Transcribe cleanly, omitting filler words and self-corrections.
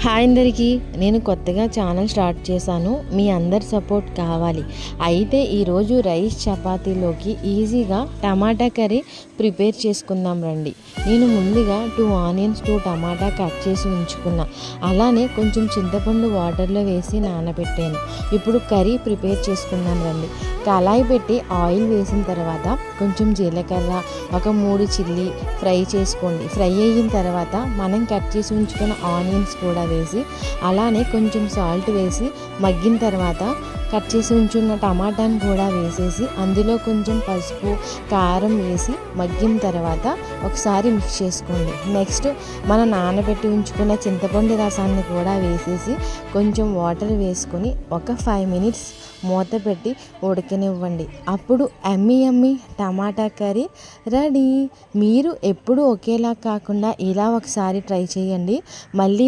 Hi అందరికీ, నేను కొత్తగా ఛానల్ స్టార్ట్ చేశాను. మీ అందరి సపోర్ట్ కావాలి. అయితే ఈరోజు రైస్ చపాతీలోకి ఈజీగా టమాటా కర్రీ ప్రిపేర్ చేసుకుందాం రండి. నేను ముందుగా 2 ఆనియన్స్ 2 టమాటా కట్ చేసి ఉంచుకున్నా. అలానే కొంచెం చింతపండు వాటర్లో వేసి నానబెట్టాను. ఇప్పుడు కర్రీ ప్రిపేర్ చేసుకుందాం రండి. కళాయి పెట్టి ఆయిల్ వేసిన తర్వాత కొంచెం జీలకర్ర, ఒక 3 చిల్లీ ఫ్రై చేసుకోండి. ఫ్రై అయిన తర్వాత మనం కట్ చేసి ఉంచుకున్న ఆనియన్స్ కూడా వేసి అలానే కొంచెం సాల్ట్ వేసి మగ్గిన తర్వాత కట్ చేసి ఉంచున్న టమాటాను కూడా వేసేసి అందులో కొంచెం పసుపు కారం వేసి మగ్గిన తర్వాత ఒకసారి మిక్స్ చేసుకోండి. నెక్స్ట్ మనం నానబెట్టి ఉంచుకున్న చింతపండు రసాన్ని కూడా వేసేసి కొంచెం వాటర్ వేసుకొని ఒక 5 మినిట్స్ మూత పెట్టి ఉడకనివ్వండి. అప్పుడు యమ్మీ టమాటా కర్రీ రెడీ. మీరు ఎప్పుడు ఒకేలా కాకుండా ఇలా ఒకసారి ట్రై చేయండి. మళ్ళీ